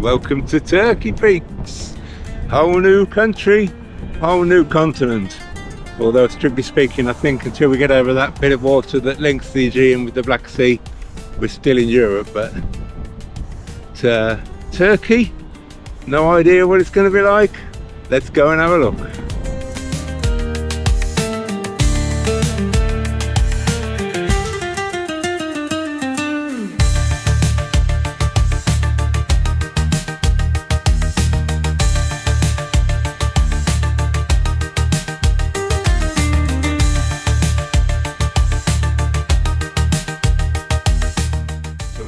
welcome to Turkey, peeps. Whole new country, whole new continent. Although strictly speaking, I think until we get over that bit of water that links the Aegean with the Black Sea, we're still in Europe. But Turkey, no idea what it's going to be like. Let's go and have a look.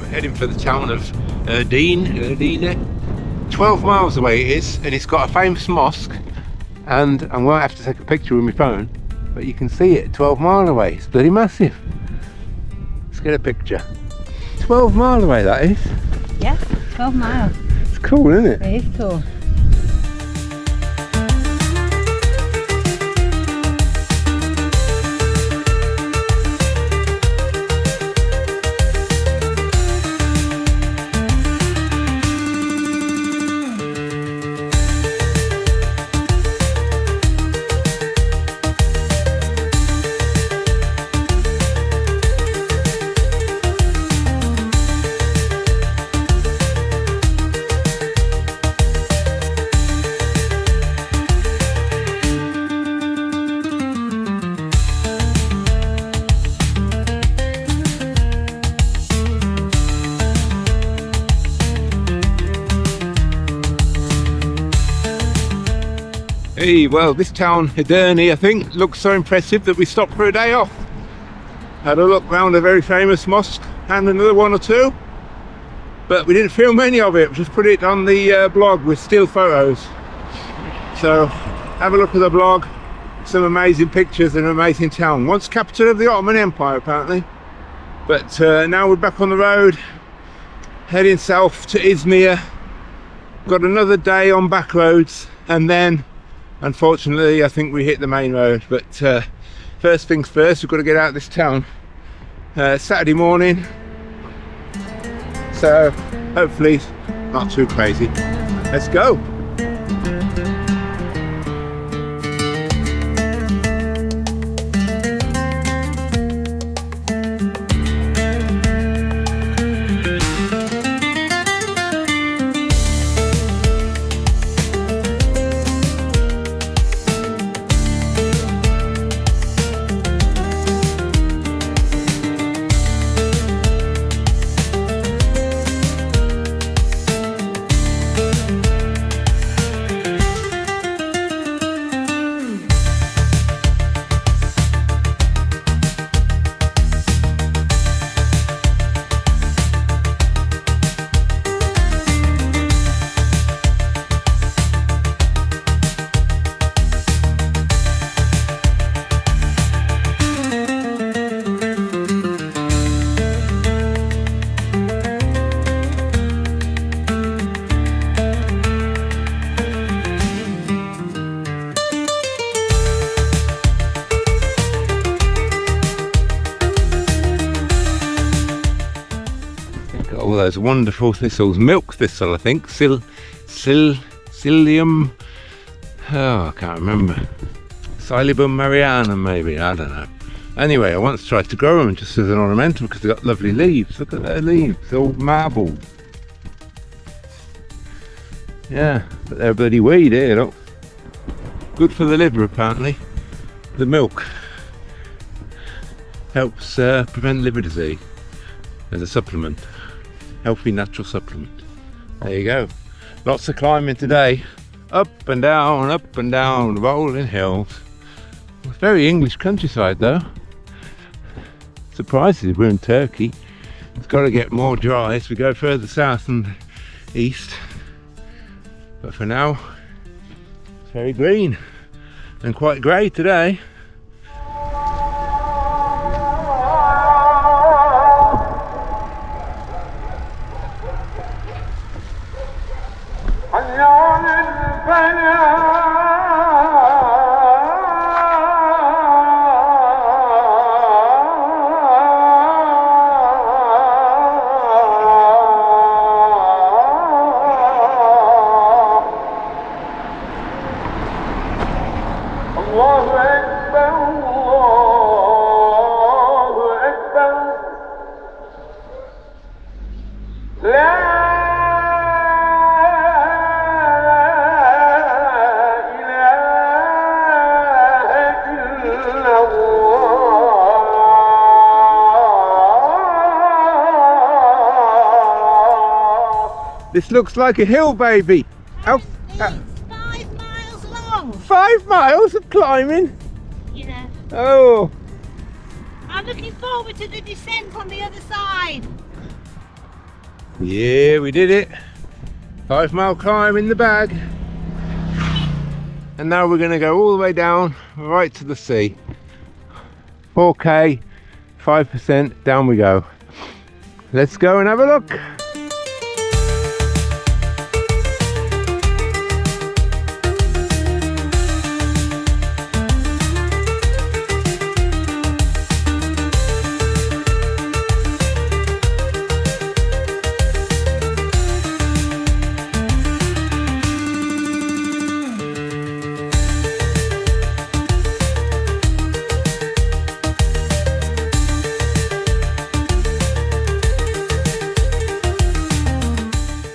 Heading for the town of Erdin, 12 miles away it is, and it's got a famous mosque, and I'm going to have to take a picture with my phone, but you can see it 12 miles away. It's bloody massive. Let's get a picture. 12 miles away that is. Yeah, 12 miles. It's cool, isn't it? It is cool. Hey, well, this town, Edirne, I think, looks so impressive that we stopped for a day off. Had a look round a very famous mosque and another one or two, but we didn't film any of it. We just put it on the blog with still photos. So have a look at the blog. Some amazing pictures and an amazing town. Once capital of the Ottoman Empire, apparently. But now we're back on the road, heading south to Izmir. Got another day on back roads, and then unfortunately I think we hit the main road. But first things first, we've got to get out of this town. Saturday morning, so hopefully not too crazy. Let's go. All those wonderful thistles, milk thistle I think, Psyllium, oh I can't remember, Silybum marianum maybe, I don't know. Anyway, I once tried to grow them just as an ornamental because they've got lovely leaves. Look at their leaves, all marble. Yeah, but they're a bloody weed here, look. Good for the liver apparently. The milk helps prevent liver disease as a supplement. Healthy natural supplement. There you go. Lots of climbing today. Up and down, rolling hills. It's very English countryside though. Surprises we're in Turkey. It's got to get more dry as we go further south and east. But for now, it's very green and quite grey today. This looks like a hill, baby. How, It's 5 miles long. 5 miles of climbing? Yeah. Oh, I'm looking forward to the descent on the other side. yeah, we did it. 5 mile climb in the bag. And now we're going to go all the way down, right to the sea. 4k, 5%, down we go. Let's go and have a look.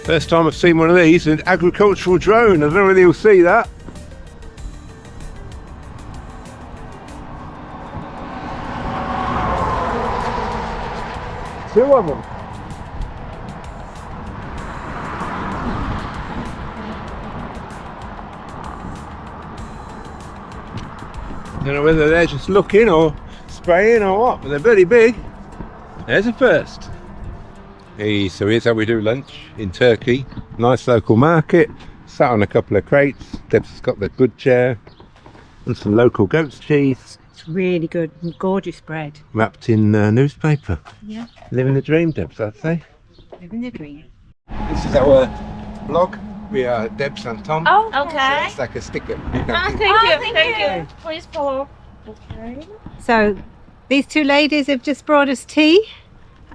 First time I've seen one of these, an agricultural drone. I don't know whether you'll see that. Two of them. I don't know whether they're just looking or spraying or what, but they're very big. There's a first. Hey, so here's how we do lunch in Turkey. Nice local market, sat on a couple of crates. Deb's got the good chair and some local goat's cheese. It's really good and gorgeous bread. Wrapped in newspaper. Yeah. Living the dream, Debs, I'd say. Living the dream. This is our blog. We are Debs and Tom. Oh, So okay. it's like a sticker. Thank you. Please follow. Okay. So, these two ladies have just brought us tea.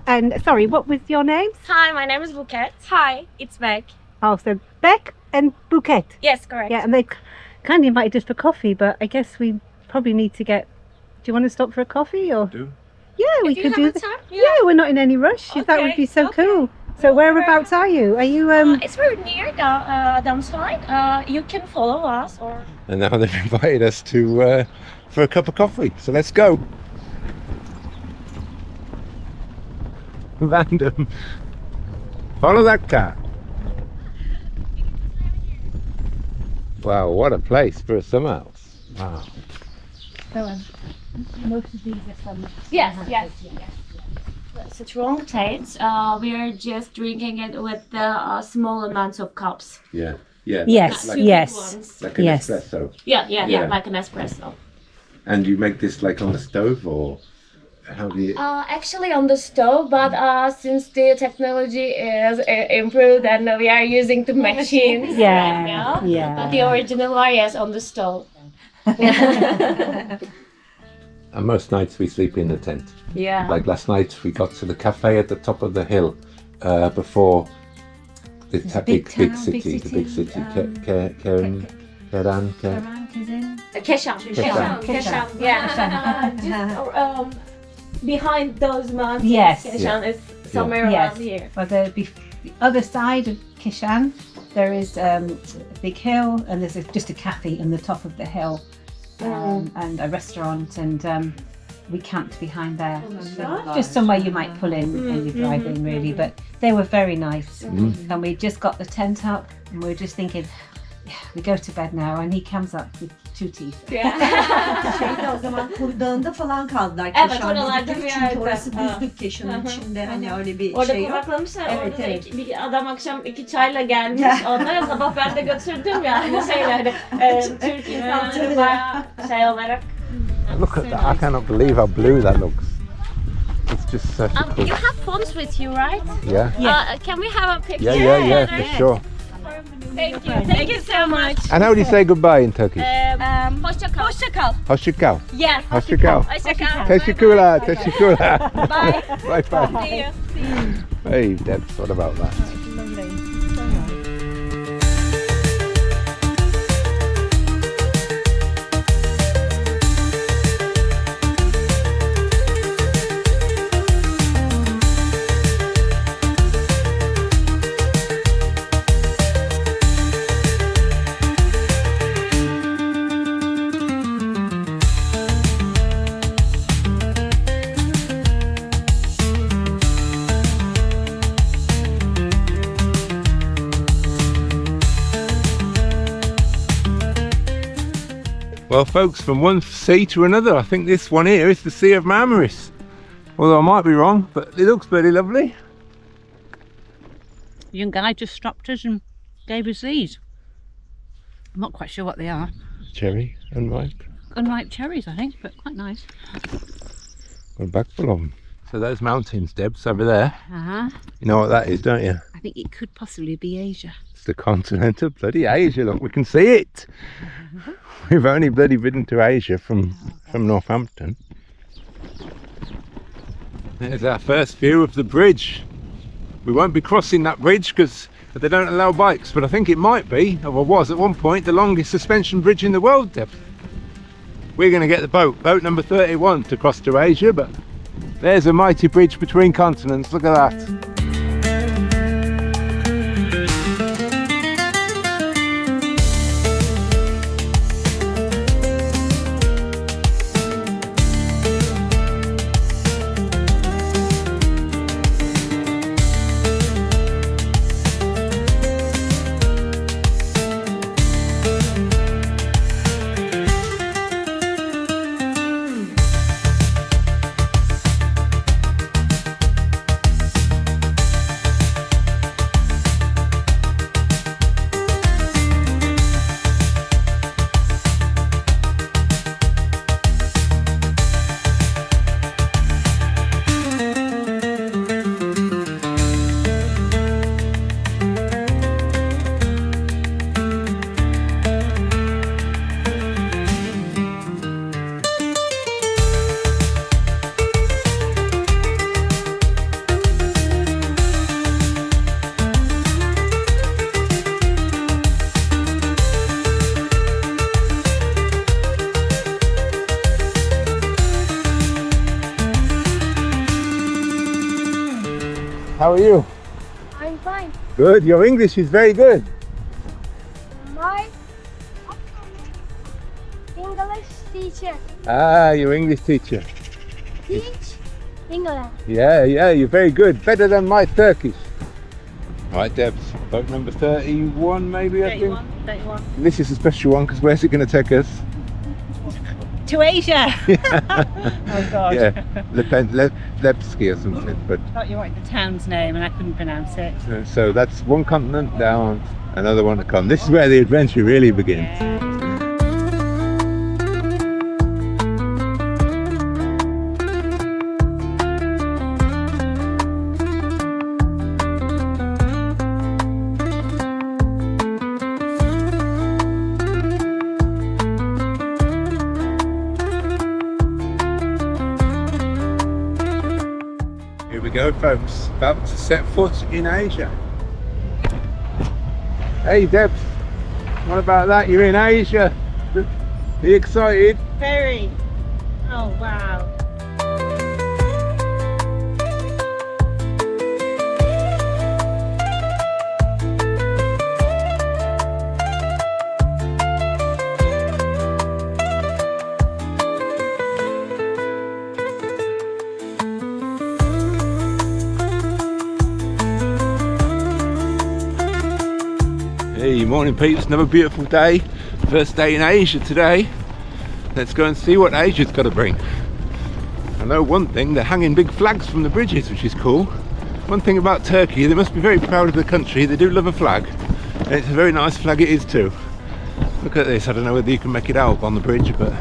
And sorry, what was your names? Hi, my name is Buket. Hi, it's Meg. Oh, so Beck and Bouquet. Yes, correct. Yeah, and they kind of invited us for coffee, but I guess we probably need to get. Do you want to stop for a coffee or? Do. Yeah, we If you could do have that. time, Yeah, we're not in any rush. That would Okay, be so okay. cool. So whereabouts are you? Are you It's very near downside. You can follow us or. And now they've invited us to for a cup of coffee. So let's go. Random. Follow that car. Wow, what a place for a summer house. Wow. most of these are from? Yes. It's a strong taste. We are just drinking it with the small amounts of cups. Yeah. Yes, Not too big yes. ones. Like an Yes. espresso. Yeah, Yeah. like an espresso. And you make this like on the stove or how do you? Actually on the stove, but since the technology is improved and we are using the machines right now. Yeah. But the original one is on the stove. And most nights we sleep in the tent. Yeah. Like last night we got to the cafe at the top of the hill before the big city, the big city. Keran. Keşan. Yeah. Just behind those mountains. Yes. Keşan is somewhere Yes. around here. But the other side of Kishan, there is a big hill, and there's just a cafe on the top of the hill, and a restaurant, and we camped behind there. Just somewhere you might pull in when you're driving, really. But they were very nice, and we just got the tent up, and we were just thinking, yeah, we go to bed now, and he comes up with 2 teeth. Şeyde o zaman dağında falan kaldılar. Evet, Keşan oralarda dedikleri, bir çünkü yerde. orası Ha. düzlük Keşan'ın içinde hani öyle bir Orada şey yok. konaklamışlar. Evet, Orada evet. bir adam akşam 2 çayla gelmiş. Onlara sabah ben de götürdüm yani şeyleri. Türk insanları bayağı şey olarak. Look at that! I cannot believe how blue that looks. It's just such a cool. You have phones with you, right? Yeah. Can we have a picture? Yeah, for sure. Thank you. Thank you so much. And how do you say goodbye in Turkish? Hoşça kal. Hoşça kal. Hoşça kal. Yes. Hoşça kal. Hoşça kal. Teşekkürler. Teşekkürler. Bye. Bye. See you. Hey, Debs, what about that? Well folks, from one sea to another, I think this one here is the Sea of Marmaris. Although I might be wrong, but it looks pretty lovely. The young guy just stopped us and gave us these. I'm not quite sure what they are. Cherry, unripe. Unripe cherries, I think, but quite nice. Got a bag full of them. So those mountains, Debs, over there. Uh-huh. You know what that is, don't you? I think it could possibly be Asia. It's the continent of bloody Asia, look, we can see it. We've only bloody been to Asia from Northampton. There's our first view of the bridge. We won't be crossing that bridge because they don't allow bikes, but I think it might be, or was at one point, the longest suspension bridge in the world, Deb. We're going to get the boat number 31 to cross to Asia, but there's a mighty bridge between continents, look at that. How are you? I'm fine. Good, your English is very good. My English teacher Ah, your English teacher. teach English. Yeah, you're very good. Better than my Turkish. Right, Debs, boat number 31 maybe, I think. 31. This is a special one because where's it going to take us? To Asia! Oh God. Yeah, Lepski or something. But I thought you wanted the town's name and I couldn't pronounce it. so that's one continent down, another one to come. This is where the adventure really begins. Yeah. Here we go, folks, about to set foot in Asia. Hey Debs, what about that? You're in Asia. Are you excited? Very. Oh wow. Hey, morning peeps, another beautiful day. First day in Asia today. Let's go and see what Asia's got to bring. I know one thing, they're hanging big flags from the bridges, which is cool. One thing about Turkey, they must be very proud of the country. They do love a flag, and it's a very nice flag it is too. Look at this, I don't know whether you can make it out on the bridge, but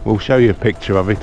we'll show you a picture of it.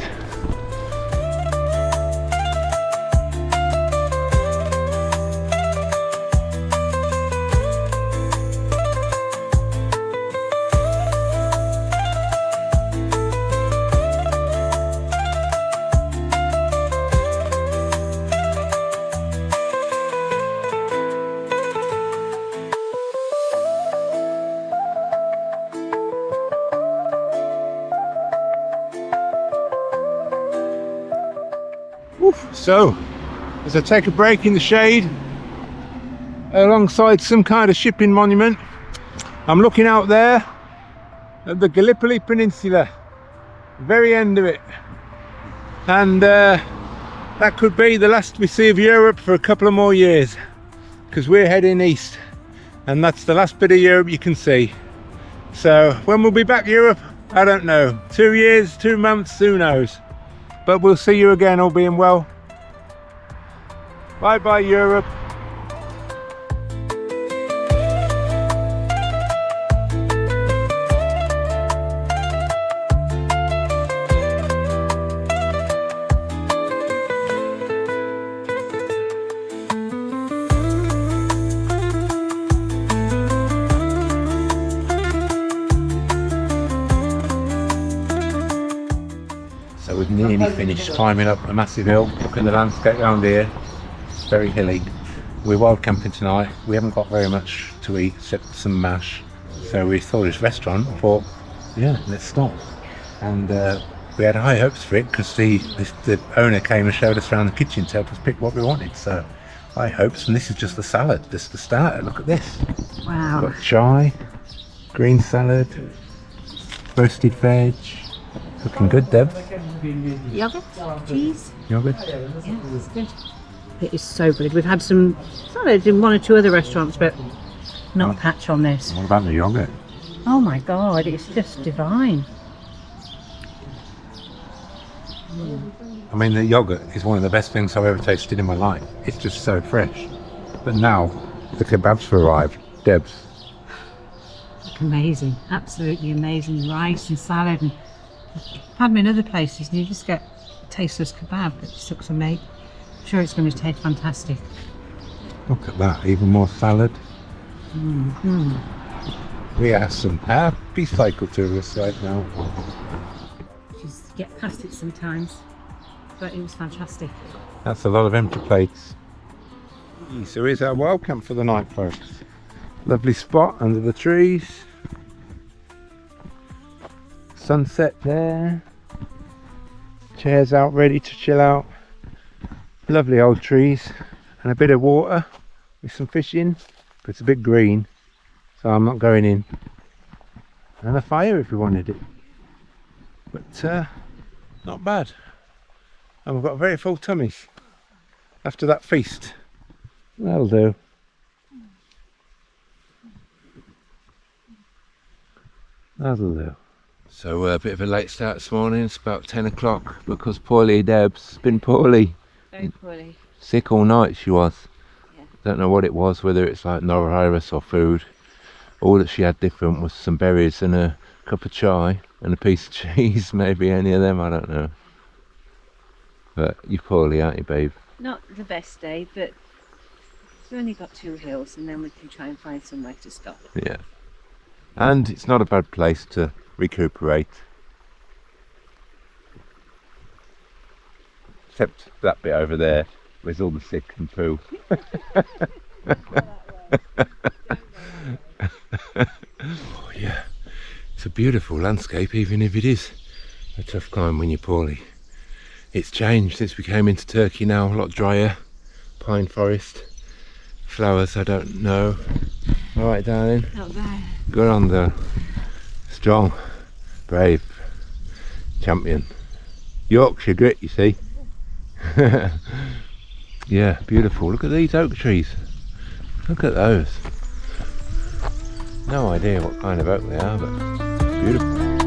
So, as I take a break in the shade alongside some kind of shipping monument, I'm looking out there at the Gallipoli Peninsula, very end of it, and that could be the last we see of Europe for a couple of more years, because we're heading east, and that's the last bit of Europe you can see. So when we'll be back Europe, I don't know. 2 years, 2 months, who knows? But we'll see you again, all being well. Bye bye Europe. So we've nearly finished climbing up a massive hill. Look at the landscape around here. It's very hilly. We're wild camping tonight. We haven't got very much to eat except some mash. So we saw this restaurant and thought, yeah, let's stop. And we had high hopes for it because the owner came and showed us around the kitchen to help us pick what we wanted. So high hopes, and this is just the salad, just the starter. Look at this. Wow. Got chai, green salad, roasted veg. Looking good, Deb. Yogurt, cheese. Yogurt. Yeah, it's good. It is so good. We've had some salads in 1 or 2 other restaurants, but not a patch on this. What about the yogurt? Oh my god, it's just divine. I mean, the yogurt is one of the best things I've ever tasted in my life. It's just so fresh. But now the kebabs have arrived. Deb's. Amazing, absolutely amazing. Rice and salad, and had them in other places and you just get tasteless kebab. It just looks amazing. I'm sure it's going to taste fantastic. Look at that, even more salad. We are some happy cycle tourists right now. Just get past it sometimes, but it was fantastic. That's a lot of empty plates. So here's our wild camp for the night, folks. Lovely spot under the trees. Sunset there. Chairs out ready to chill out. Lovely old trees and a bit of water with some fish in, but it's a bit green, so I'm not going in. And a fire if we wanted it, but not bad. And we've got very full tummies after that feast. That'll do. That'll do. So a bit of a late start this morning. It's about 10 o'clock because poorly Deb's been poorly. Very poorly. Sick all night she was. Yeah. Don't know what it was, whether it's like norovirus or food. All that she had different was some berries and a cup of chai and a piece of cheese, maybe any of them, I don't know. But you're poorly, aren't you, babe? Not the best day, but we've only got 2 hills and then we can try and find somewhere to stop. Yeah. And it's not a bad place to recuperate. Except that bit over there with all the sick and poo. Oh yeah, it's a beautiful landscape even if it is a tough climb when you're poorly. It's changed since we came into Turkey now, a lot drier. Pine forest, flowers I don't know. Alright darling? Not bad. Good on there. Strong, brave, champion. Yorkshire grit, you see. Yeah, beautiful. Look at these oak trees. Look at those. No idea what kind of oak they are, but beautiful.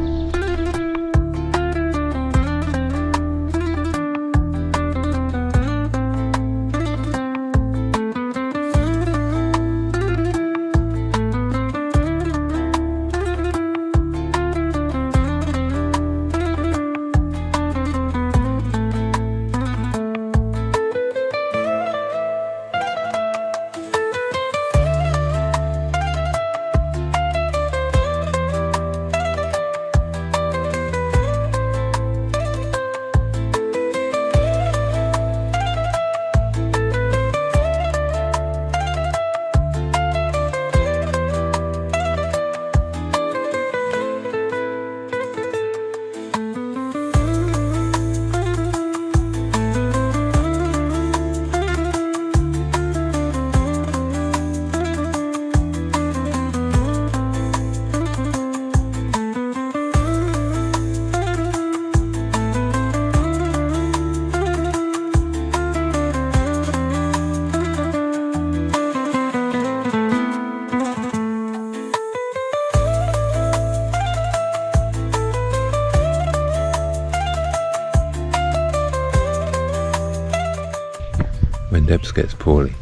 when Debs gets poorly,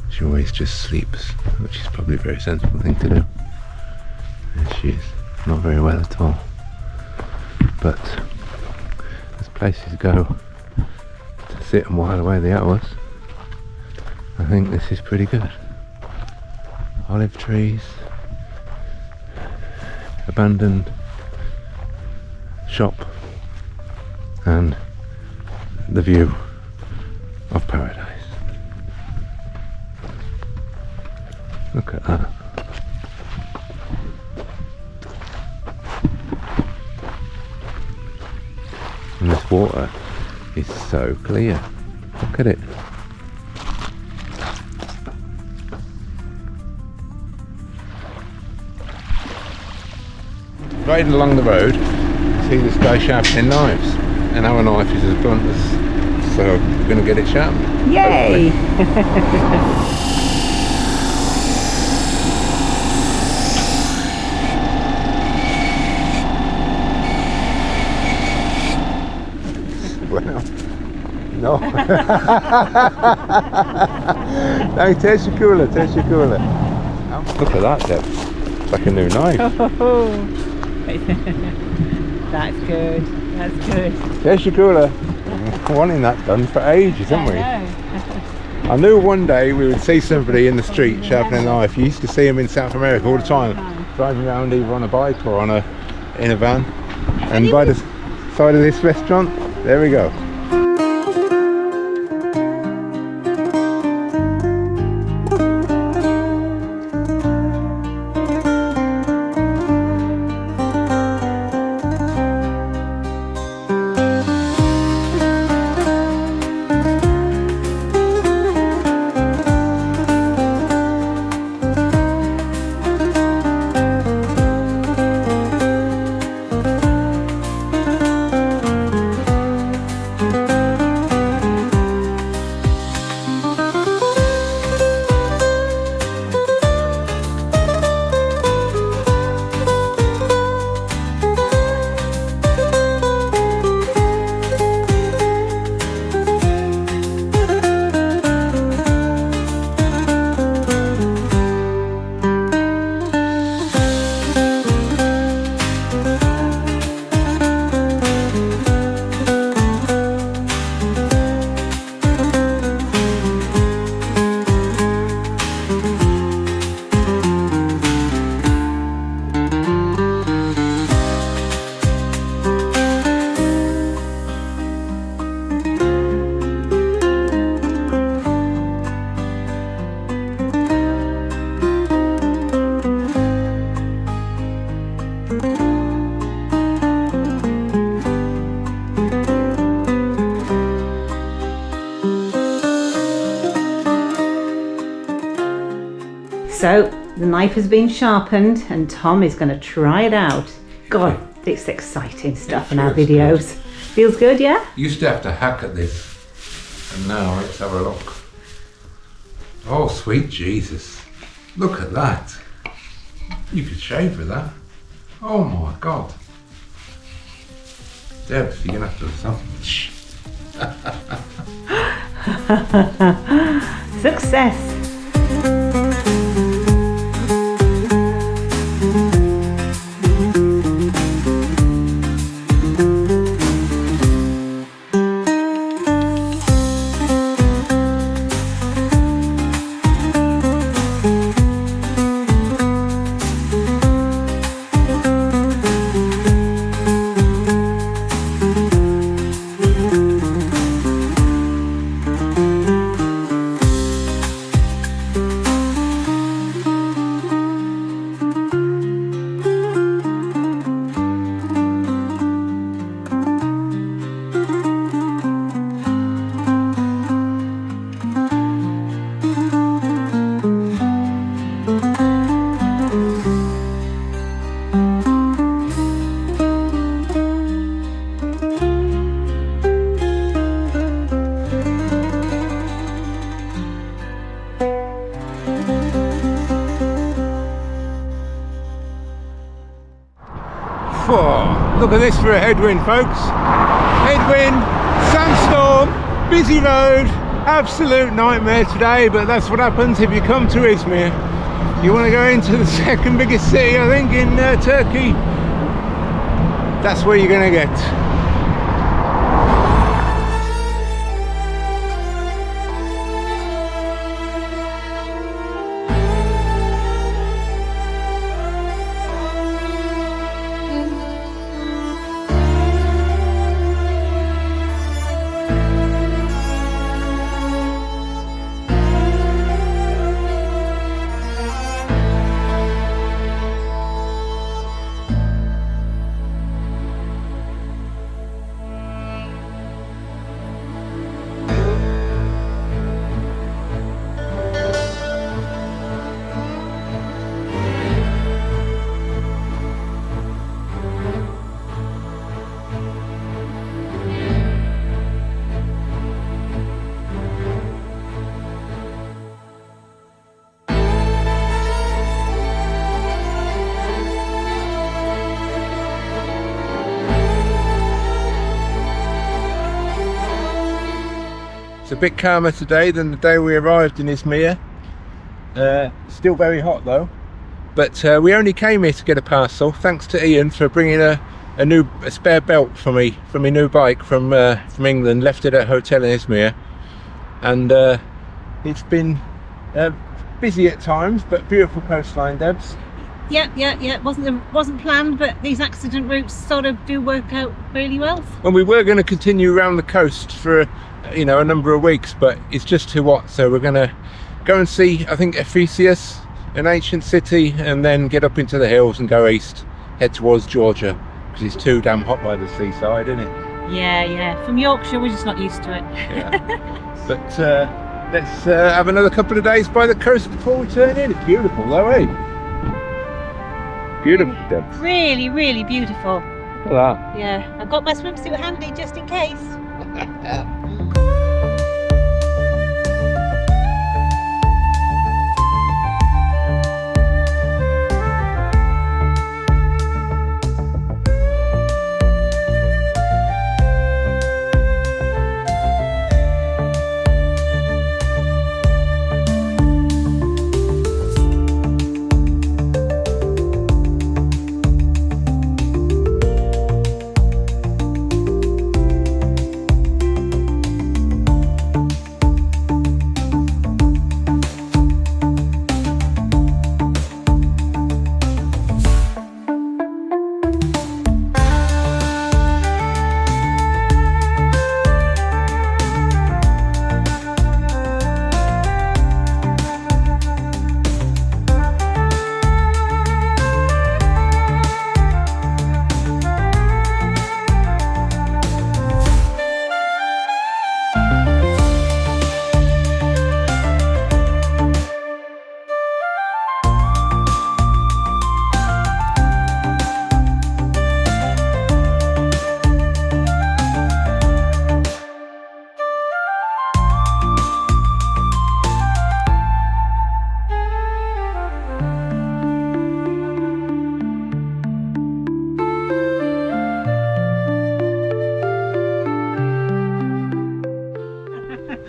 she always just sleeps, which is probably a very sensible thing to do. And she's not very well at all. But as places go to sit and while away the hours, I think this is pretty good. Olive trees, abandoned shop, and the view of paradise. Look at that. And this water is so clear. Look at it. Riding along the road, see this guy sharpening knives, and our knife is as blunt as, so we're going to get it sharpened. Yay! Well, no. No, teşekkürler, teşekkürler. Look at that, Deb. It's like a new knife. That's good. That's good. Teşekkürler. Wanting that done for ages, haven't we? I knew one day we would see somebody in the street sharpening a knife. You used to see them in South America all the time, driving around either on a bike or in a van. And by the side of this restaurant, there we go. So the knife has been sharpened and Tom is going to try it out. God, it's exciting stuff in our videos. Feels good, yeah? Used to have to hack at this, and now let's have a look. Oh, sweet Jesus. Look at that. You could shave with that. Oh my God. Deb, you're going to have to do something. Success. Look at this for a headwind, folks. Headwind, sandstorm, busy road, Absolute nightmare today, but that's what happens if you come to Izmir. You want to go into the second biggest city, I think, in Turkey. That's where you're going to get. It's a bit calmer today than the day we arrived in Izmir. Still very hot though. But we only came here to get a parcel. Thanks to Ian for bringing a spare belt for me, from my new bike from England. Left it at a hotel in Izmir, and it's been busy at times, but beautiful coastline, Debs. Yeah. It wasn't planned, but these accident routes sort of do work out really well. Well, we were going to continue around the coast for a number of weeks, but it's just too hot, so we're going to go and see, I think, Ephesus, an ancient city, and then get up into the hills and go east, head towards Georgia, because it's too damn hot by the seaside, isn't it? Yeah. From Yorkshire, we're just not used to it. Yeah. But let's have another couple of days by the coast before we turn in. It's beautiful though, eh? Beautiful, Deb. Really, really beautiful. Look at that. Yeah, I've got my swimsuit handy just in case.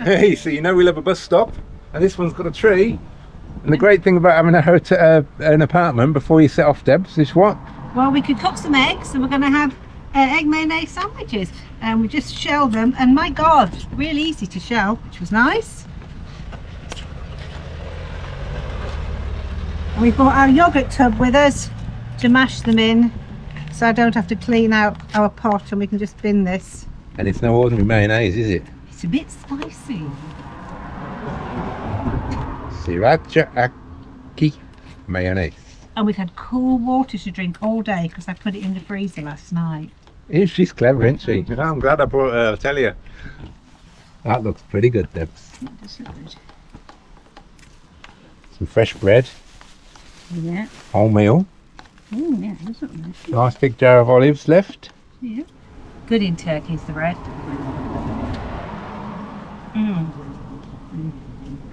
Hey, so we love a bus stop, and this one's got a tree. And the great thing about having a hotel, an apartment before you set off, Debs, is what? Well, we could cook some eggs, and we're going to have egg mayonnaise sandwiches. And we just shell them, and my God, really easy to shell, which was nice. And we brought our yogurt tub with us to mash them in, so I don't have to clean out our pot, and we can just bin this. And it's no ordinary mayonnaise, is it? It's a bit spicy. Sriracha aki mayonnaise. And we've had cool water to drink all day because I put it in the freezer last night. She's clever, isn't she? I'm glad I brought her, I'll tell you. That looks pretty good, Debs. That does look good. Some fresh bread, Yeah. wholemeal, Oh, yeah, it does look nice. nice big jar of olives left. Yeah. Good in Turkey is the bread.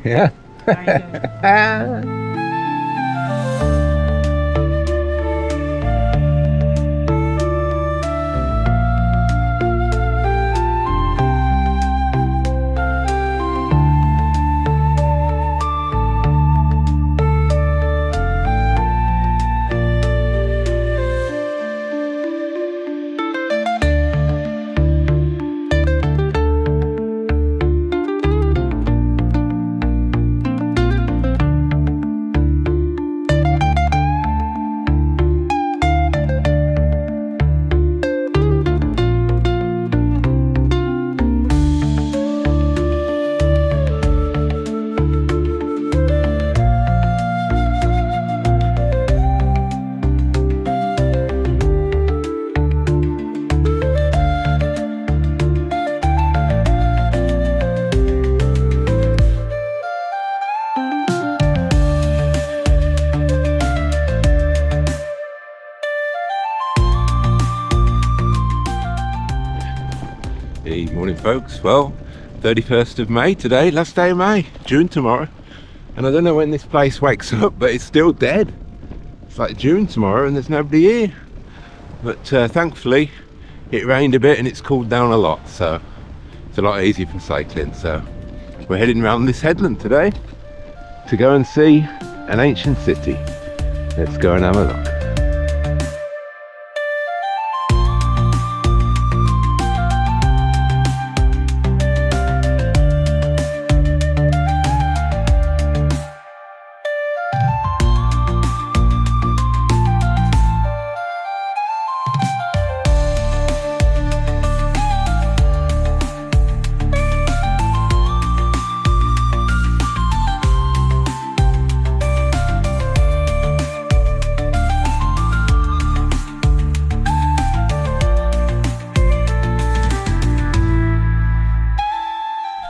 Yeah. Very good. Hey, morning folks. Well, 31st of May today, last day of May, June tomorrow. And I don't know when this place wakes up, but it's still dead. It's like June tomorrow and there's nobody here. But thankfully it rained a bit and it's cooled down a lot, so it's a lot easier for cycling. So we're heading around this headland today to go and see an ancient city. Let's go and have a look.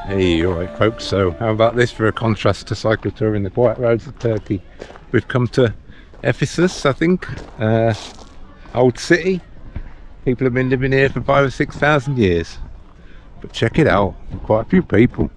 Hey, alright folks, so how about this for a contrast to cycle touring the quiet roads of Turkey? We've come to Ephesus, I think, old city. People have been living here for 5,000 or 6,000 years. But check it out, quite a few people.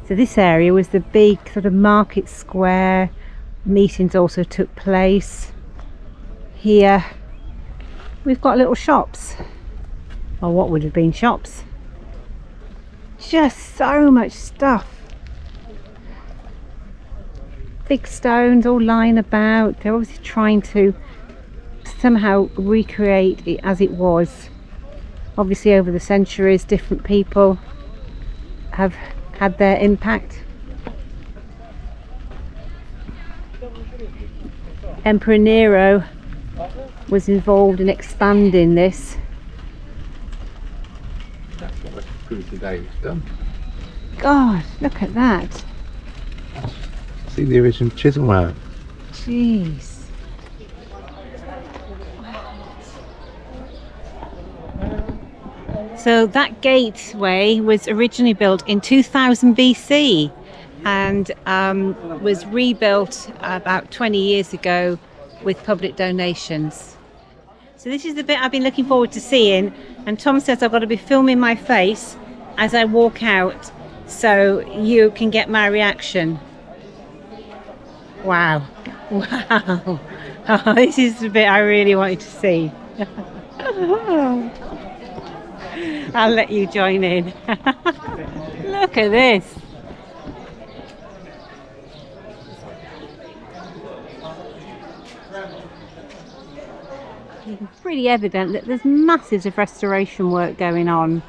So this area was the big sort of market square. Meetings also took place. Here we've got little shops, or what would have been shops. Just so much stuff. Big stones all lying about. They're obviously trying to somehow recreate it as it was. Obviously over the centuries different people have had their impact. Emperor Nero was involved in expanding this. That's what today was done. God, look at that. See the original chisel man. Jeez. So that gateway was originally built in 2000 BC and was rebuilt about 20 years ago with public donations. So this is the bit I've been looking forward to seeing, and Tom says I've got to be filming my face as I walk out so you can get my reaction. Wow. Wow. Oh, this is the bit I really wanted to see. I'll let you join in. Look at this. It's pretty evident that there's masses of restoration work going on,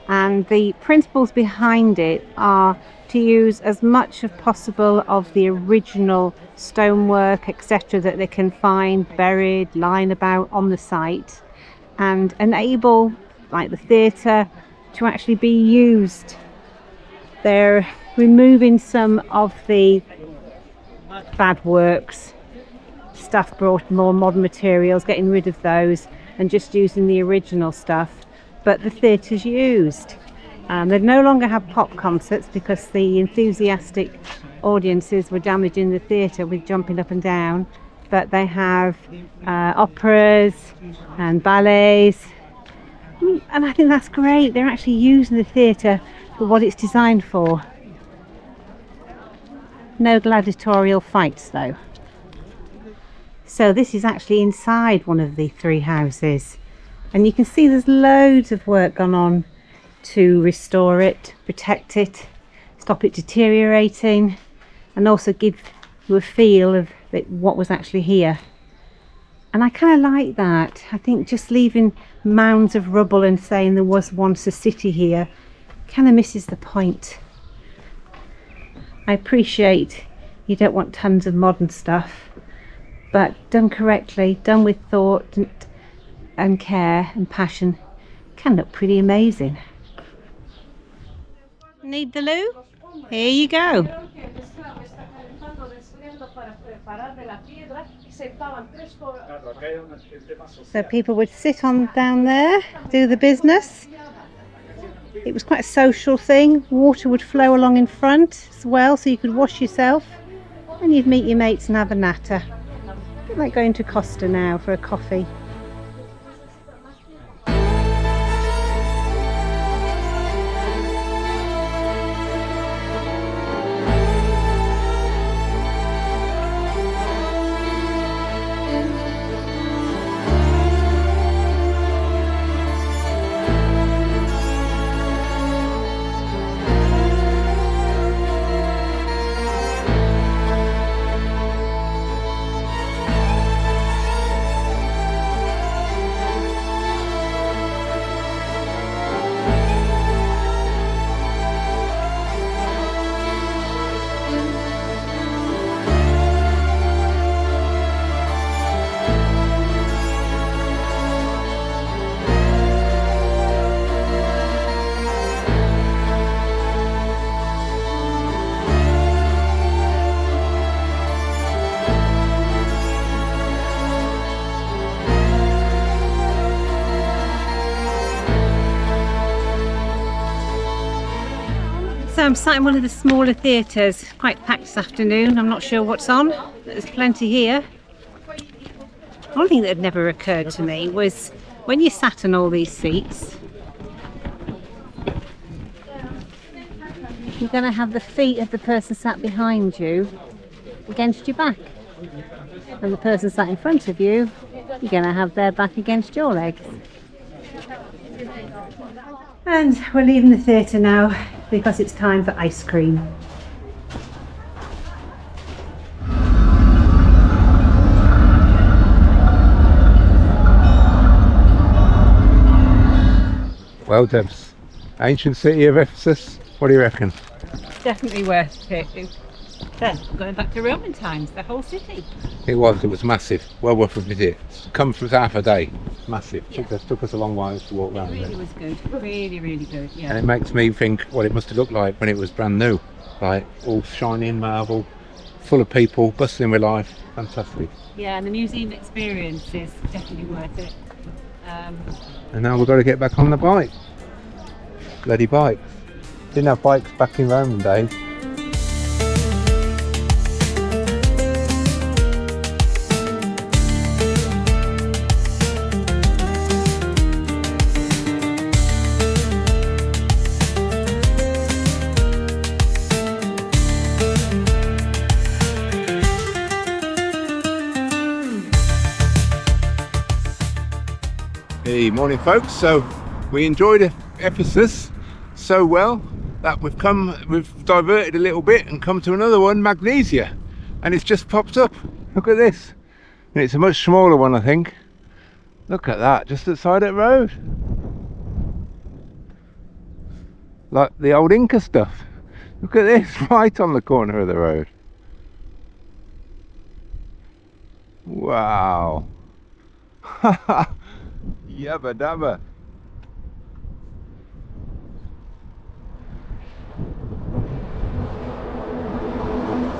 and the principles behind it are to use as much as possible of the original stonework, etc., that they can find buried, lying about on the site, and enable, like the theatre, to actually be used. They're removing some of the bad works, stuff brought more modern materials, getting rid of those and just using the original stuff, but the theatre's used. They no longer have pop concerts because the enthusiastic audiences were damaging the theatre with jumping up and down, but they have operas and ballets. And I think that's great. They're actually using the theatre for what it's designed for. No gladiatorial fights though. So this is actually inside one of the three houses, and you can see there's loads of work gone on to restore it, protect it, stop it deteriorating, and also give you a feel of what was actually here. And I kind of like that. I think just leaving mounds of rubble and saying there was once a city here kind of misses the point. I appreciate You don't want tons of modern stuff, but done correctly, done with thought and care and passion, can look pretty amazing. Need the loo? Here you go. So people would sit on down there, do the business. It was quite a social thing. Water would flow along in front as well, so you could wash yourself, and you'd meet your mates and have a natter. A bit like going to Costa now for a coffee. So I'm sat in one of the smaller theatres, quite packed this afternoon. I'm not sure what's on, but there's plenty here. One thing that had never occurred to me was when you sat on all these seats, you're going to have the feet of the person sat behind you against your back, and the person sat in front of you, you're going to have their back against your legs. And we're leaving the theatre now because it's time for ice cream. Well, Debs, ancient city of Ephesus, what do you reckon? Definitely worth it. Then going back to Roman times, the whole city. It was massive, well worth a visit. Come for half a day, massive. Yeah. Took us a long while to walk around Really it. was good, really good, yeah. And it makes me think what it must have looked like when it was brand new, like all shining marble, full of people, bustling with life, fantastic. Yeah, and the museum experience is definitely worth it. And now we've got to get back on the bike. Bloody bikes. Didn't have bikes back in Roman days. Hey, morning folks. So we enjoyed Ephesus so well that we've diverted a little bit and come to another one, Magnesia, and it's just popped up. Look at this, and it's a much smaller one, I think. Look at that, just outside that road, like the old Inca stuff. Look at this, right on the corner of the road. Wow. Yabba dabba.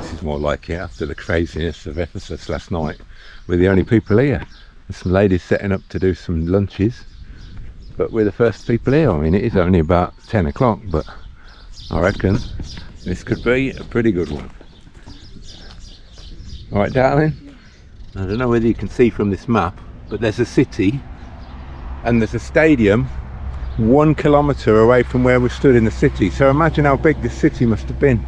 This is more like it after the craziness of Ephesus last night. We're the only people here. There's some ladies setting up to do some lunches, but we're the first people here. I mean, it is only about 10 o'clock, but I reckon this could be a pretty good one. Alright, darling, I don't know whether you can see from this map, but there's a city and there's a stadium 1 kilometre away from where we stood in the city. So imagine how big this city must have been.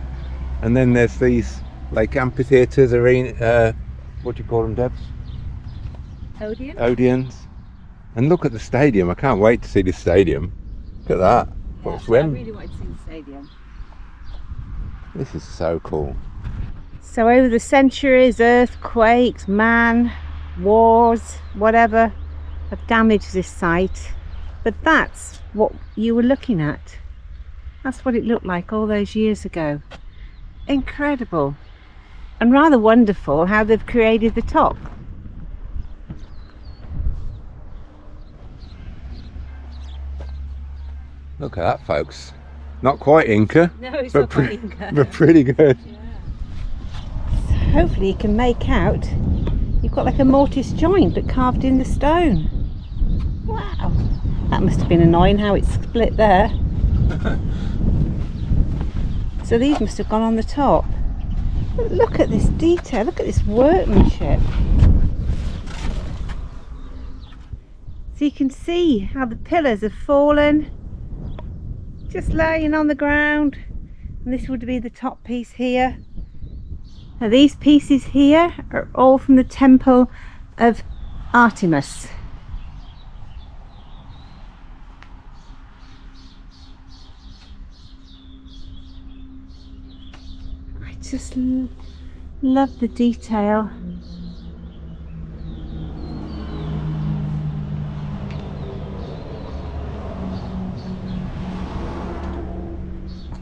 And then there's these like amphitheatres, arena, what do you call them, Debs? Odeon? Odeons. And look at the stadium. I can't wait to see this stadium. Look at that. Yeah, What a swim. I really wanted to see the stadium. This is so cool. So over the centuries, earthquakes, man, wars, whatever, have damaged this site, but that's what you were looking at. That's what it looked like all those years ago. Incredible. and rather wonderful how they've created the top. Look at that, folks. Not quite Inca. No, it's but not quite Inca. But pretty good. Hopefully you can make out you've got like a mortise joint but carved in the stone. Wow, that must have been annoying how it's split there. So these must have gone on the top. But look at this detail, look at this workmanship. So you can see how the pillars have fallen, just laying on the ground, and this would be the top piece here. Now these pieces here are all from the temple of Artemis. I just love the detail.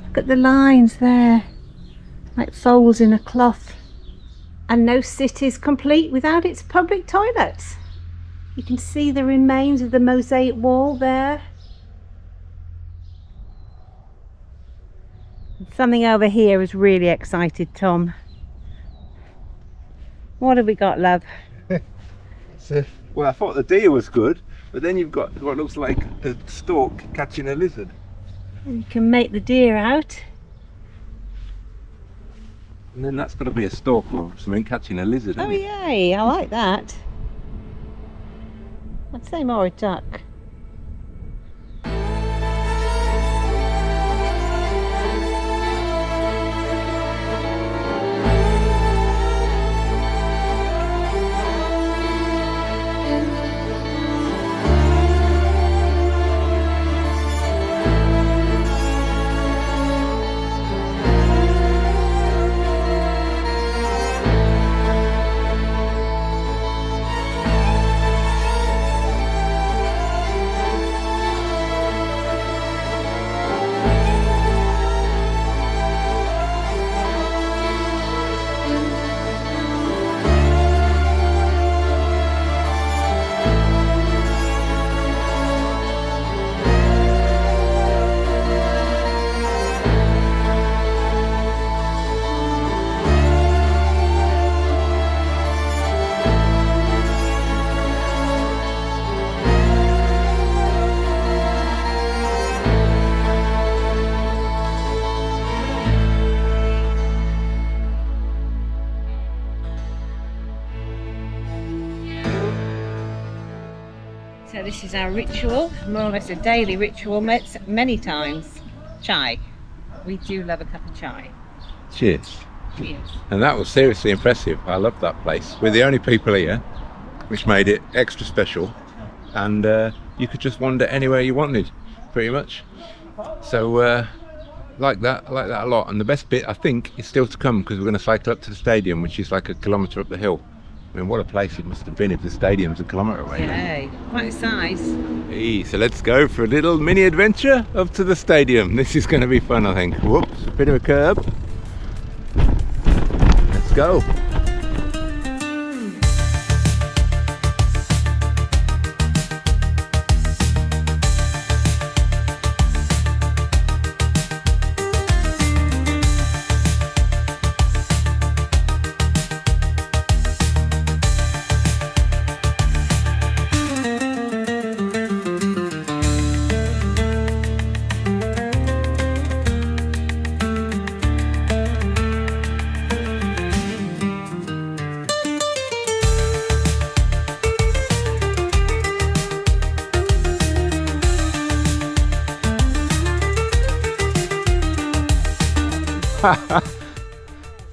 Look at the lines there, like folds in a cloth. And no city is complete without its public toilets. You can see the remains of the mosaic wall there. And something over here has really excited Tom. What have we got, love? Well, I thought the deer was good, but then you've got what looks like a stork catching a lizard. You can make the deer out. And then that's got to be a stork or something catching a lizard, Oh isn't it? yay, I like that. I'd say more a duck. So this is our ritual, more or less a daily ritual, many times. Chai. We do love a cup of chai. Cheers. Cheers. And that was seriously impressive. I loved that place. We're the only people here, which made it extra special. And you could just wander anywhere you wanted, pretty much. So I like that a lot. And the best bit, I think, is still to come, because we're going to cycle up to the stadium, which is like a kilometre up the hill. I mean, what a place it must have been if the stadium's a kilometre away. Yeah, quite a size. Hey, so let's go for a little mini adventure up to the stadium. This is going to be fun, I think. Whoops, a bit of a curb. Let's go.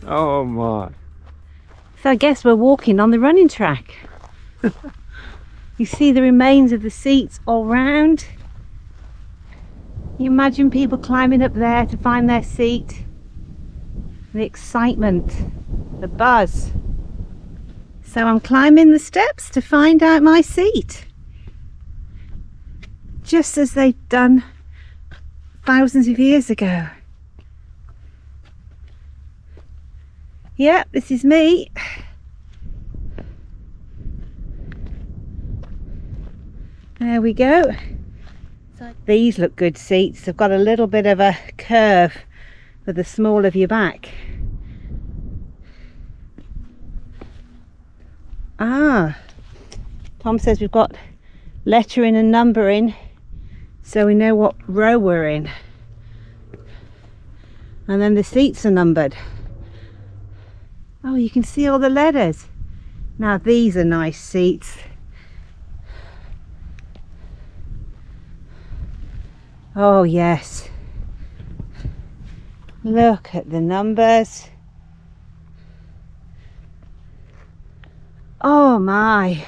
Oh my. So I guess we're walking on the running track. You see the remains of the seats all round. You imagine people climbing up there to find their seat. The excitement, the buzz. So I'm climbing the steps to find out my seat. Just as they'd done thousands of years ago. Yeah, this is me. There we go. These look good seats. They've got a little bit of a curve for the small of your back. Ah, Tom says we've got lettering and numbering, so we know what row we're in. And then the seats are numbered. Oh, you can see all the letters. Now these are nice seats. Oh yes. Look at the numbers. Oh my.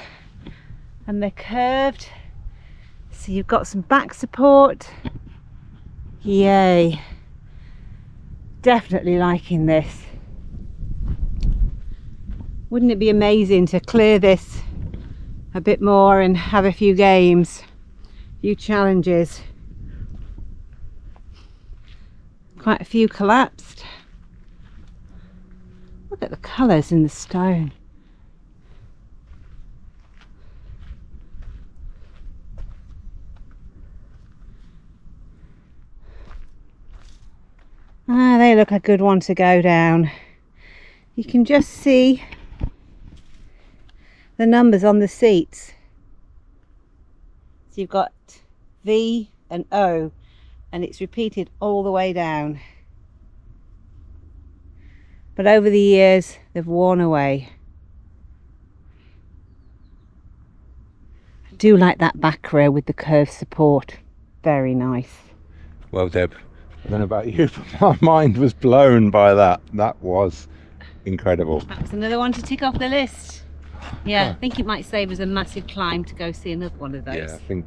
And they're curved. So you've got some back support. Yay. Definitely liking this. Wouldn't it be amazing to clear this a bit more and have a few games, a few challenges? Quite a few collapsed. Look at the colours in the stone. Ah, they look a good one to go down. You can just see the numbers on the seats. So you've got V and O, and it's repeated all the way down. But over the years, they've worn away. I do like that back row with the curved support. Very nice. Well, Deb, I don't know about you, but my mind was blown by that. That was incredible. That was another one to tick off the list. Yeah, I think it might save us a massive climb to go see another one of those. Yeah, I think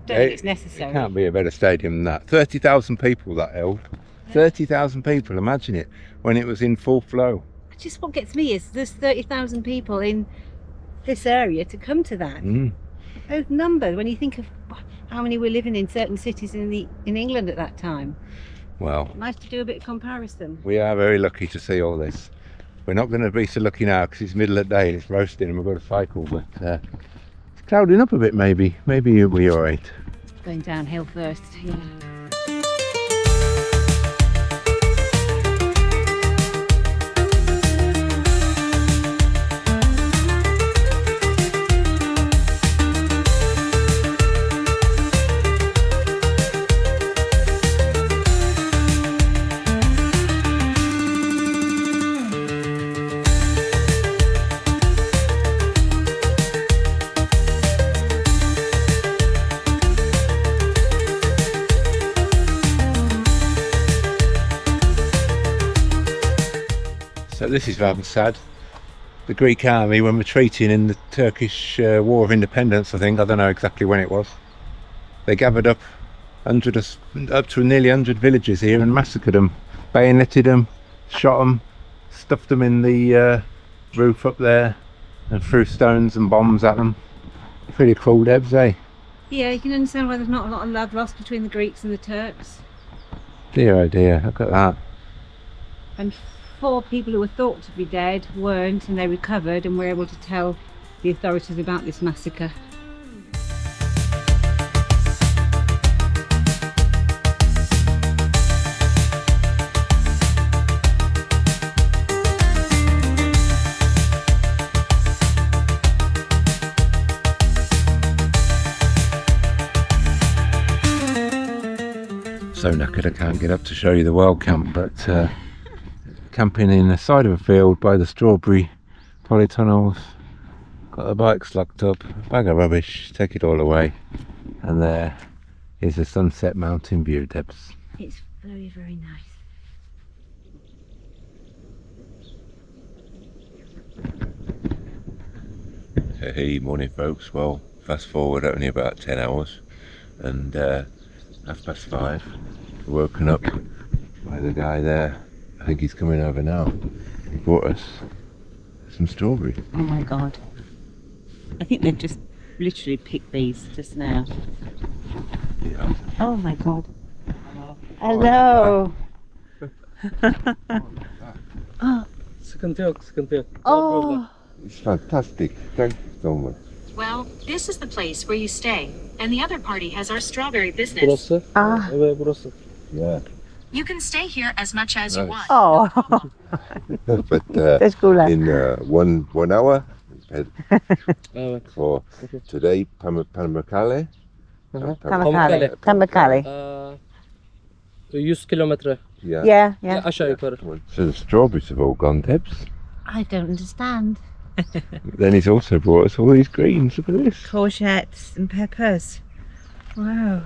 Don't think it's necessary. It can't be a better stadium than that. 30,000 people that held. 30,000 people, imagine it, when it was in full flow. Just what gets me is there's 30,000 people in this area to come to that. Those numbers, when you think of how many were living in certain cities in England at that time. Well, Nice to do a bit of comparison. we are very lucky to see all this. We're not going to be so lucky now because it's middle of the day and it's roasting and we've got to cycle, but it's clouding up a bit maybe. Maybe you'll be alright. Going downhill first, yeah. So this is rather sad. The Greek army, when retreating in the Turkish War of Independence, I think, I don't know exactly when it was, they gathered up up to nearly 100 villages here and massacred them, bayoneted them, shot them, stuffed them in the roof up there and threw stones and bombs at them. Pretty cruel, Debs, eh? Yeah, you can understand why there's not a lot of love lost between the Greeks and the Turks. Dear oh dear, look at that. And 4 people who were thought to be dead weren't, and they recovered and were able to tell the authorities about this massacre. So knackered I can't get up to show you the wild camp, but camping in the side of a field by the strawberry polytunnels. Got the bikes locked up, bag of rubbish, take it all away, and there is the Sunset Mountain view, Debs. It's very, very nice. Hey, morning folks. Well, fast forward only about 10 hours and 5:30, woken up by the guy there. I think he's coming over now. He brought us some strawberries. Oh my god. I think they've just literally picked these just now. Yeah. Oh my god. Hello. Oh, Sıkıntı yok, sıkıntı yok. Oh, It's fantastic. Thank you so much. Well, this is the place where you stay, and the other party has our strawberry business. Burası. Ah. Evet, burası. Yeah. You can stay here as much as you Nice. want. oh, But teşekkürler. in one hour Evet. for today, Pamukkale. Pamukkale. Pamukkale. 100 kilometre. Yeah. Yeah, yeah. Aşağı yukarı. So the strawberries have all gone, Debs. I don't understand. Then he's also brought us all these greens. Look at this. Courgettes and peppers. Wow.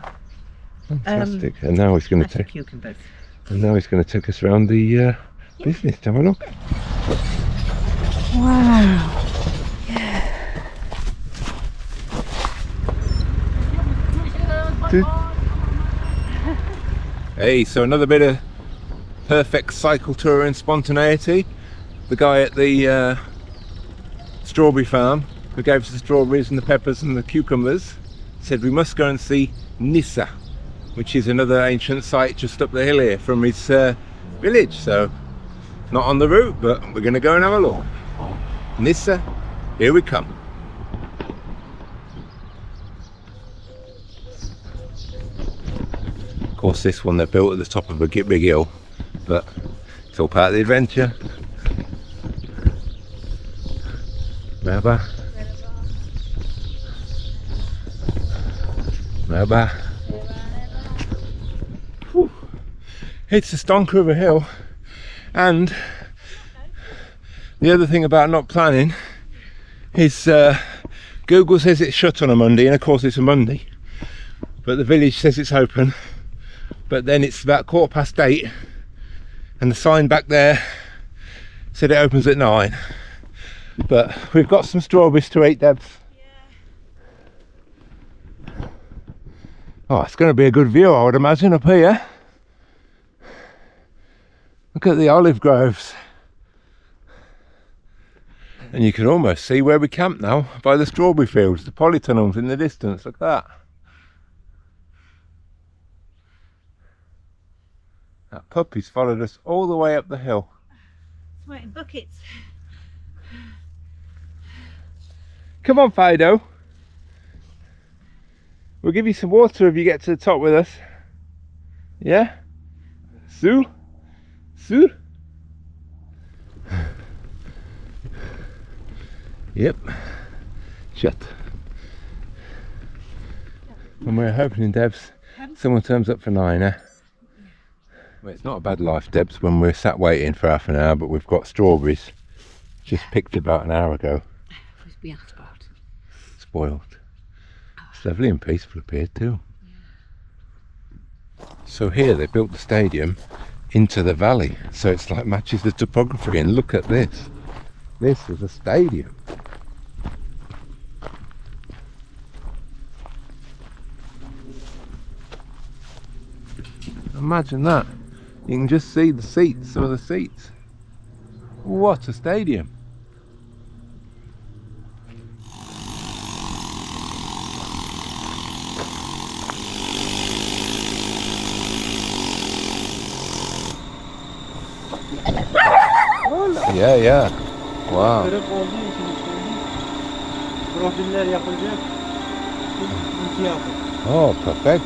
Fantastic. And now he's going to take. Cucumbers. And now he's going to take us around the business to have a look. Wow. Hey, so another bit of perfect cycle tour in spontaneity. The guy at the strawberry farm who gave us the strawberries and the peppers and the cucumbers said we must go and see Nysa, which is another ancient site just up the hill here from his village. So not on the route, but we're going to go and have a look. Nysa, here we come. Of course, this one they built at the top of a big hill, but it's all part of the adventure. Merhaba. Merhaba. Whew. It's a stonker of a hill, and the other thing about not planning is Google says it's shut on a Monday, and of course it's a Monday, but the village says it's open. But then it's about 8:15 and the sign back there said it opens at 9. But we've got some strawberries to eat, Debs. Oh, it's going to be a good view, I would imagine, up here. Look at the olive groves. And you can almost see where we camp now, by the strawberry fields, the polytunnels in the distance. Look at that. That puppy's followed us all the way up the hill. Sweating buckets. Come on, Fido. We'll give you some water if you get to the top with us. Yeah? Sul? Sul? Yep. Shut. And we're hoping, Debs, someone turns up for 9, eh? Well, it's not a bad life, Debs, when we're sat waiting for half an hour, but we've got strawberries. Just picked about an hour ago. Spoiled. It's lovely and peaceful up here too. So here they built the stadium into the valley, so it's like matches the topography, and look at this. This is a stadium. Imagine that. You can just see the seats, some of the seats. What a stadium. Yeah. Wow. Kırık olduğu için profiller yapılacak. İki yapı. Oh, perfect.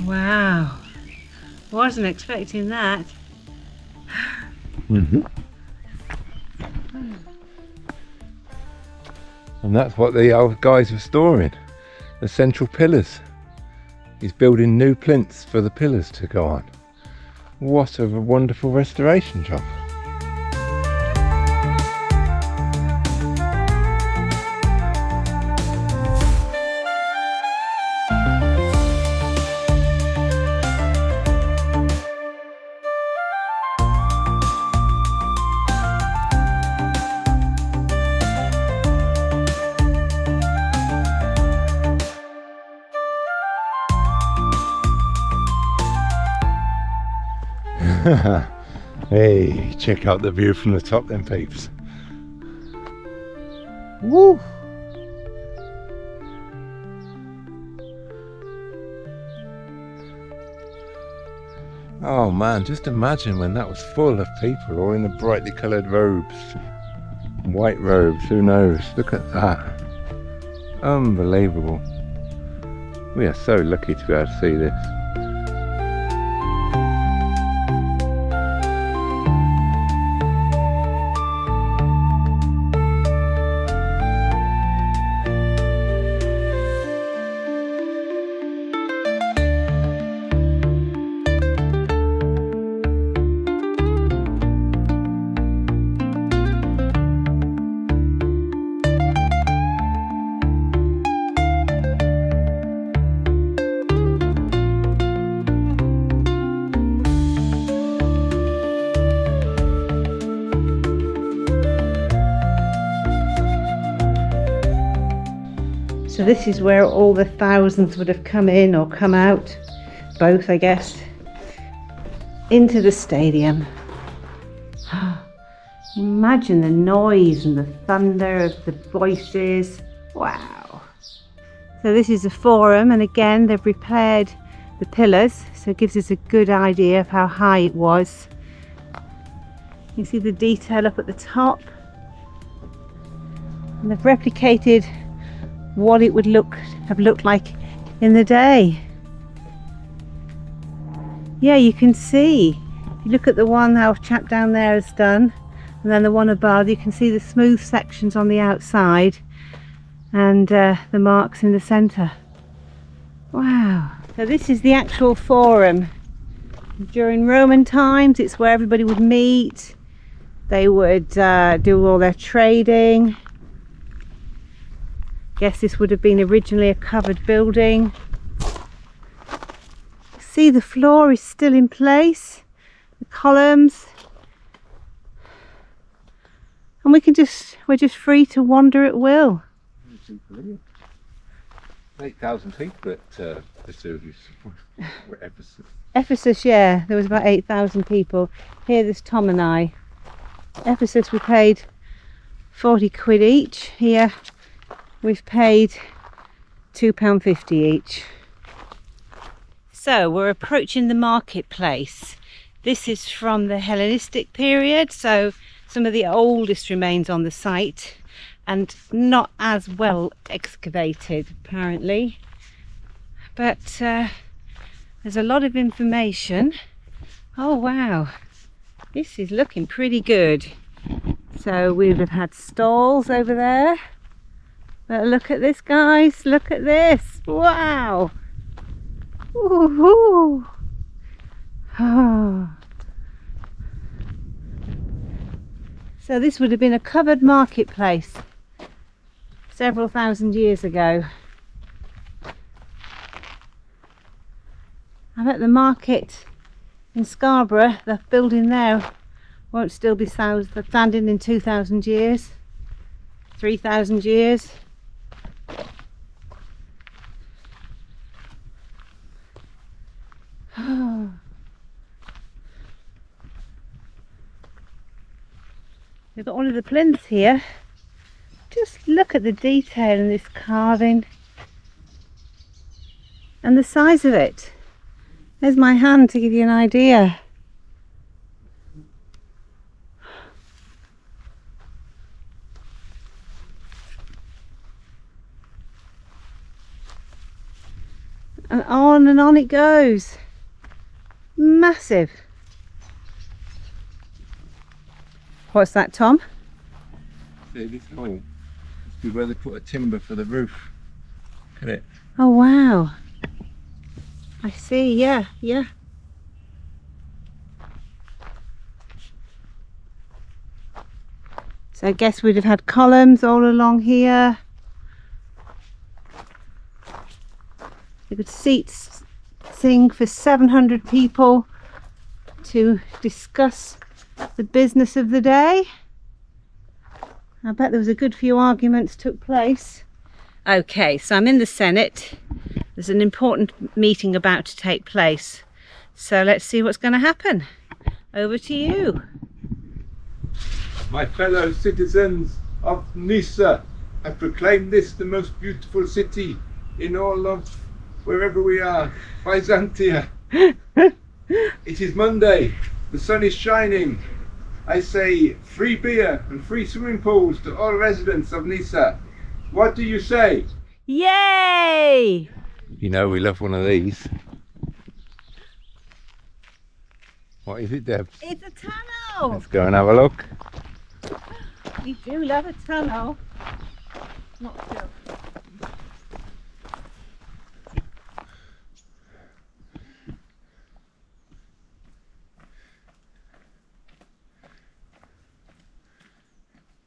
Wow. Wasn't expecting that. Mm-hmm. And that's what the old guys were storing, the central pillars. He's building new plinths for the pillars to go on. What a wonderful restoration job. Hey, check out the view from the top then, peeps. Woo! Oh man, just imagine when that was full of people, all in the brightly coloured robes. White robes, who knows? Look at that. Unbelievable. We are so lucky to be able to see this. So this is where all the thousands would have come in or come out, both I guess, into the stadium. Imagine the noise and the thunder of the voices. Wow. So this is the forum, and again they've repaired the pillars, so it gives us a good idea of how high it was. You can see the detail up at the top, and they've replicated what it would have looked like in the day. Yeah, you can see. You look at the one our chap down there has done, and then the one above, you can see the smooth sections on the outside and the marks in the centre. Wow. So this is the actual forum. During Roman times, it's where everybody would meet. They would do all their trading. Guess this would have been originally a covered building. See, the floor is still in place, the columns, and we're just free to wander at will. 8,000 people at Vesuvius. Ephesus. Ephesus, yeah, there was about 8,000 people. Here there's Tom and I. Ephesus we paid 40 quid each. Here we've paid £2.50 each. So we're approaching the marketplace. This is from the Hellenistic period, so some of the oldest remains on the site and not as well excavated apparently. But there's a lot of information. Oh wow, this is looking pretty good. So we would have had stalls over there. But look at this, guys, look at this. Wow. Woohoo. Oh. So this would have been a covered marketplace several thousand years ago. I bet the market in Scarborough, the building there, won't still be standing in 2,000 years, 3,000 years. We've got one of the plinths here. Just look at the detail in this carving and the size of it. There's my hand to give you an idea. And on it goes. Massive. What's that, Tom? See, this hole must be where they put a timber for the roof. Look at it. Oh wow. I see, yeah. So I guess we'd have had columns all along here. They could sing for 700 people to discuss the business of the day. I bet there was a good few arguments took place. Okay, so I'm in the Senate. There's an important meeting about to take place. So let's see what's going to happen. over to you. My fellow citizens of Nysa, I proclaim this the most beautiful city in all of wherever we are, Byzantia. It is Monday, the sun is shining. I say free beer and free swimming pools to all residents of Nysa. What do you say? Yay! You know we love one of these. What is it, Deb? It's a tunnel! Let's go and have a look. We do love a tunnel. Not sure.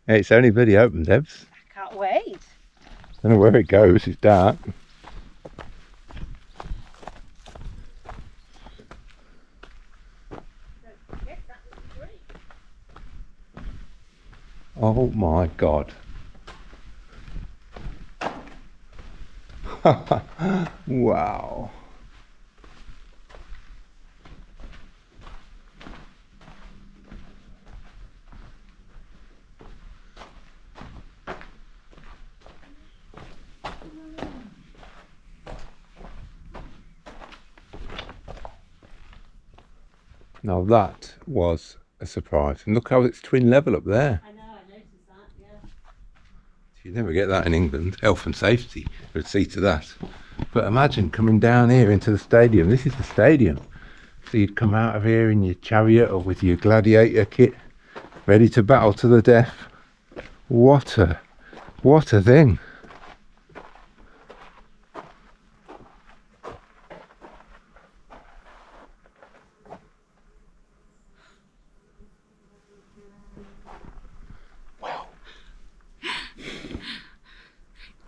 Hey, it's only bloody open, Debs. Can't wait. Don't know where it goes, it's dark. Oh my God. Wow. Now that was a surprise. And look how it's twin level up there. I know, I noticed that, yeah. You never get that in England. Health and safety would see to that. But imagine coming down here into the stadium. This is the stadium. So you'd come out of here in your chariot or with your gladiator kit, ready to battle to the death. What a thing.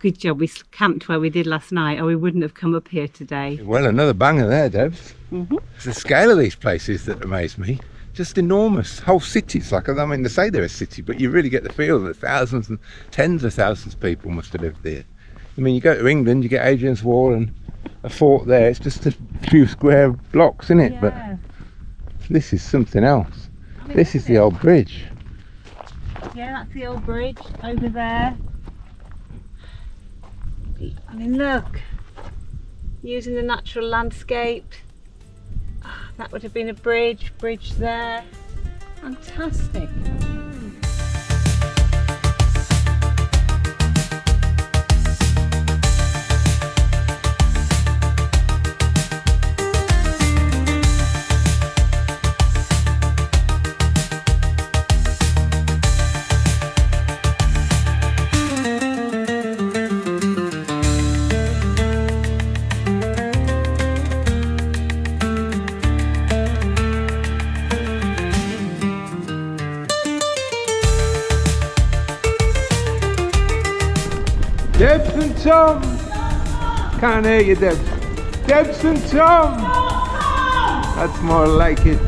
Good job we camped where we did last night, or we wouldn't have come up here today. Well, another banger there, Debs. Mm-hmm. It's the scale of these places that amaze me. Just enormous. Whole cities. Like, I mean, they say they're a city, but you really get the feel that thousands and tens of thousands of people must have lived there. I mean, you go to England, you get Hadrian's Wall and a fort there. It's just a few square blocks, isn't it? Yeah. But this is something else. I mean, This is the old bridge. Yeah, that's the old bridge over there. I mean, look, using the natural landscape. That would have been a bridge there. Fantastic. Debs and Tom! Can't hear you, Debs. Debs and Tom! That's more like it.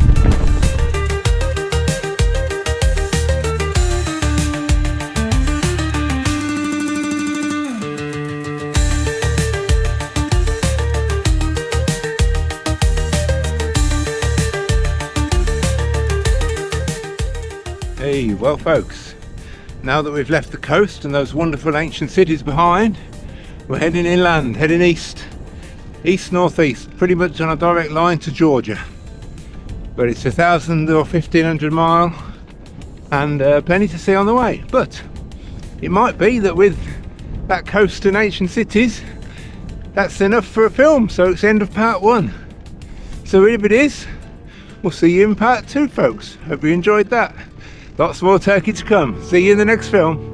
Hey, well folks, now that we've left the coast and those wonderful ancient cities behind, we're heading inland, heading east, east-northeast, pretty much on a direct line to Georgia. But it's 1,000 or 1,500 mile and plenty to see on the way. But it might be that with that coast and ancient cities, that's enough for a film, so it's the end of part 1. So if it is, we'll see you in part 2, folks. Hope you enjoyed that. Lots more Turkey to come. See you in the next film.